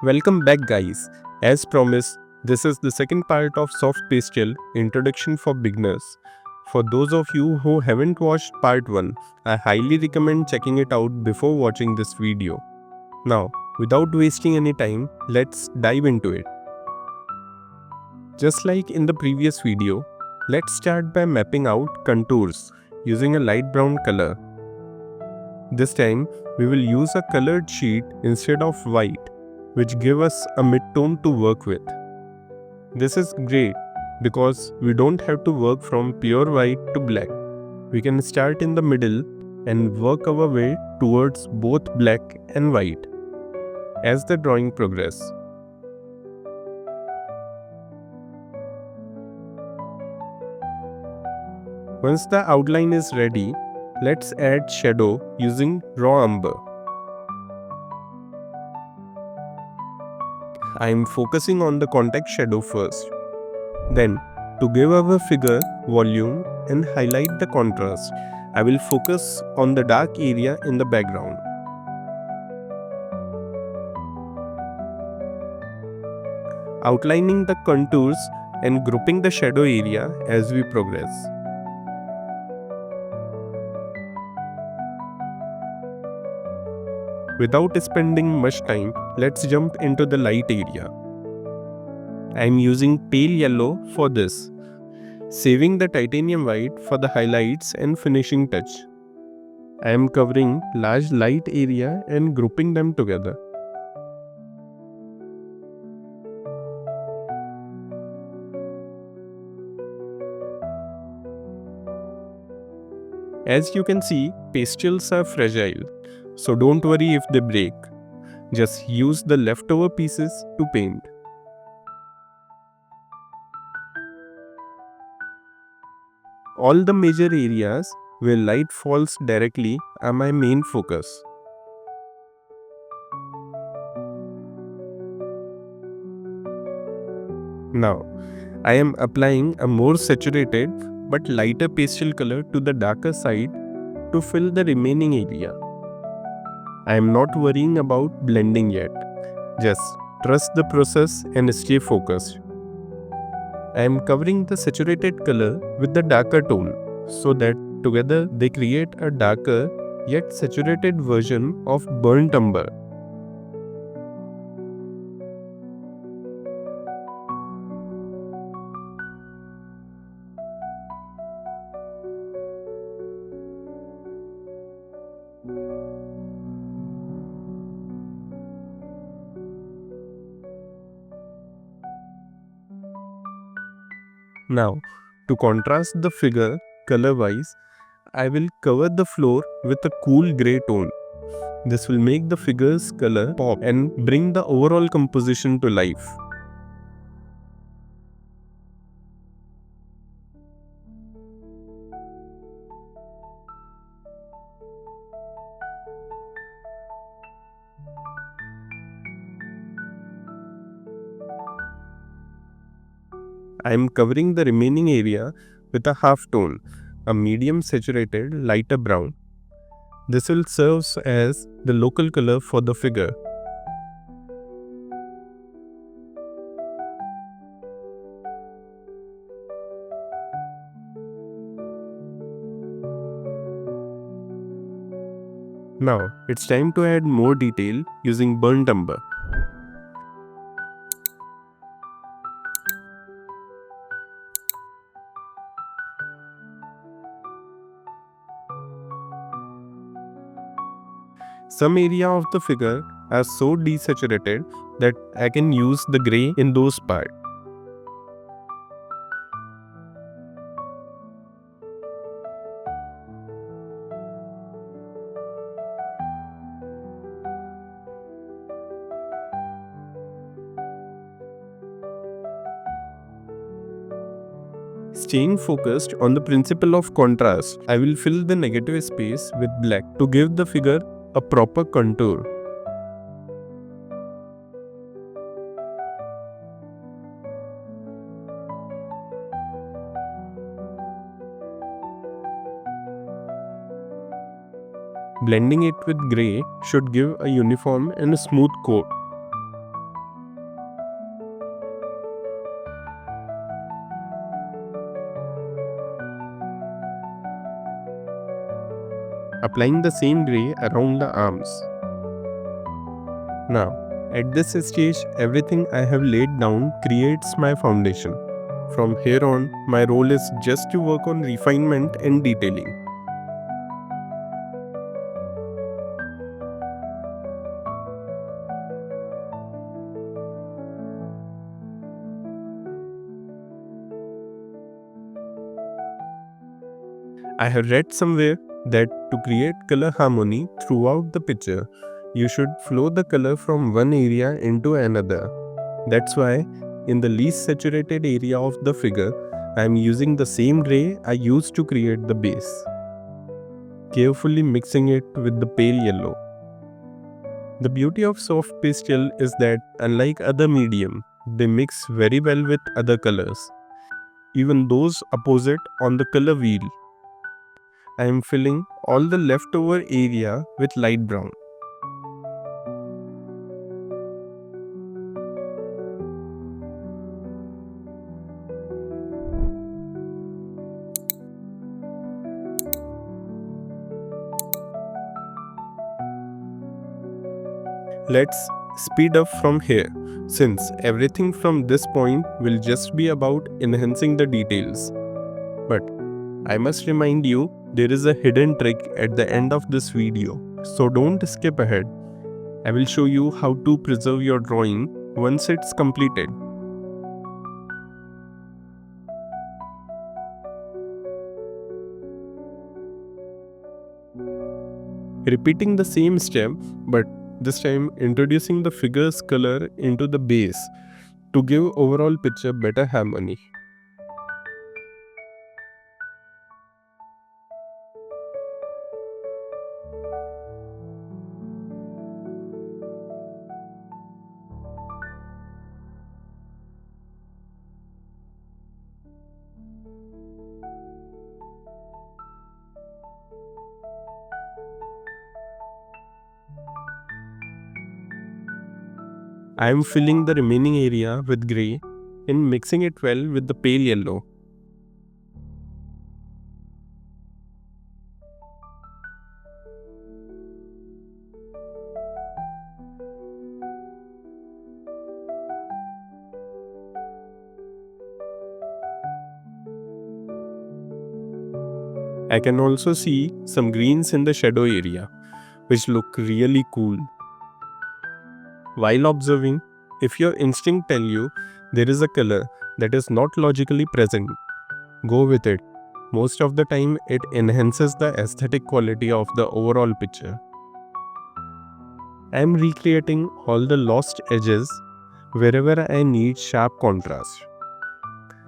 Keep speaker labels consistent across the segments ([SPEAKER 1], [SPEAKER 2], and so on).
[SPEAKER 1] Welcome back, guys. As promised, this is the second part of Soft Pastel Introduction for Beginners. For those of you who haven't watched part 1, I highly recommend checking it out before watching this video. Now, without wasting any time, let's dive into it. Just like in the previous video, let's start by mapping out contours using a light brown color. This time, we will use a colored sheet instead of white, which give us a mid-tone to work with. This is great because we don't have to work from pure white to black. We can start in the middle and work our way towards both black and white as the drawing progresses. Once the outline is ready, let's add shadow using raw umber. I am focusing on the contact shadow first. Then, to give our figure volume and highlight the contrast, I will focus on the dark area in the background. Outlining the contours and grouping the shadow area as we progress. Without spending much time, let's jump into the light area. I am using pale yellow for this, saving the titanium white for the highlights and finishing touch. I am covering large light area and grouping them together. As you can see, pastels are fragile, so don't worry if they break. Just use the leftover pieces to paint. All the major areas where light falls directly are my main focus. Now, I am applying a more saturated but lighter pastel color to the darker side to fill the remaining area. I am not worrying about blending yet. Just trust the process and stay focused. I am covering the saturated color with the darker tone so that together they create a darker yet saturated version of burnt umber. Now, to contrast the figure color-wise, I will cover the floor with a cool grey tone. This will make the figure's color pop and bring the overall composition to life. I am covering the remaining area with a half tone, a medium saturated lighter brown. This will serve as the local color for the figure. Now, it's time to add more detail using burnt umber. Some area of the figure are so desaturated that I can use the grey in those parts. Staying focused on the principle of contrast, I will fill the negative space with black to give the figure a proper contour. Blending it with grey should give a uniform and a smooth coat. applying the same gray around the arms. Now, at this stage, everything I have laid down creates my foundation. From here on, my role is just to work on refinement and detailing. I have read somewhere that to create color harmony throughout the picture, you should flow the color from one area into another. That's why, in the least saturated area of the figure, I am using the same gray I used to create the base, carefully mixing it with the pale yellow. The beauty of soft pastel is that, unlike other medium, they mix very well with other colors, even those opposite on the color wheel. I am filling all the leftover area with light brown. Let's speed up from here, since everything from this point will just be about enhancing the details. But I must remind you, there is a hidden trick at the end of this video, so don't skip ahead. I will show you how to preserve your drawing once it's completed. Repeating the same step, but this time introducing the figure's color into the base to give overall picture better harmony. I am filling the remaining area with grey and mixing it well with the pale yellow. I can also see some greens in the shadow area, which look really cool. While observing, if your instinct tells you there is a color that is not logically present, go with it. Most of the time, it enhances the aesthetic quality of the overall picture. I am recreating all the lost edges wherever I need sharp contrast.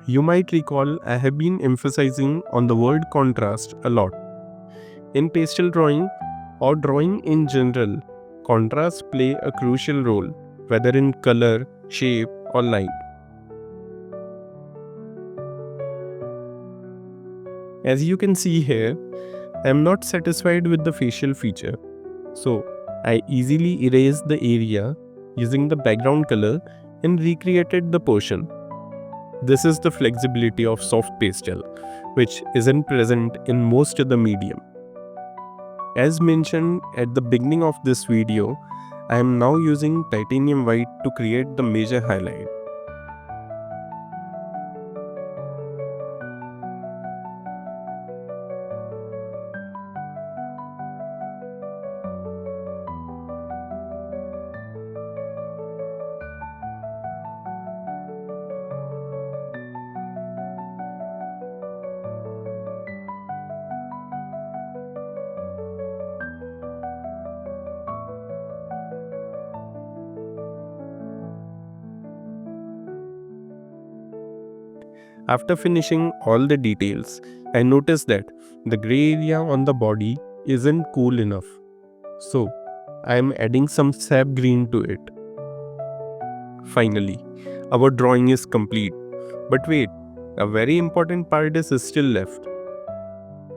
[SPEAKER 1] You might recall I have been emphasizing on the word contrast a lot. In pastel drawing or drawing in general, contrasts play a crucial role, whether in color, shape, or light. As you can see here, I am not satisfied with the facial feature, so I easily erased the area using the background color and recreated the portion. This is the flexibility of soft pastel, which isn't present in most of the medium. As mentioned at the beginning of this video, I am now using titanium white to create the major highlight. After finishing all the details, I noticed that the gray area on the body isn't cool enough. So, I am adding some sap green to it. Finally, our drawing is complete. But wait, a very important part is still left.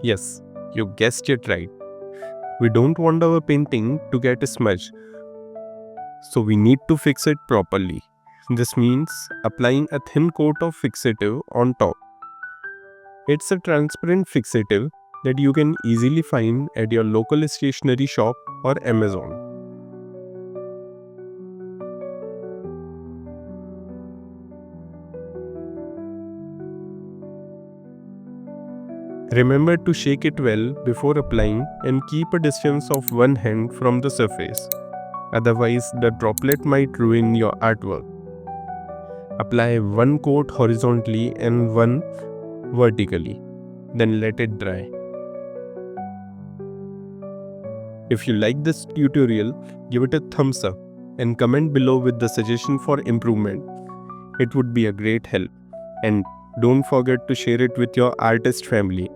[SPEAKER 1] Yes, you guessed it right. We don't want our painting to get smudged, so we need to fix it properly. This means applying a thin coat of fixative on top. It's a transparent fixative that you can easily find at your local stationery shop or Amazon. Remember to shake it well before applying and keep a distance of 1 hand from the surface. Otherwise, the droplet might ruin your artwork. Apply one coat horizontally and one vertically. Then let it dry. If you like this tutorial, give it a thumbs up and comment below with the suggestion for improvement. It would be a great help. And don't forget to share it with your artist family.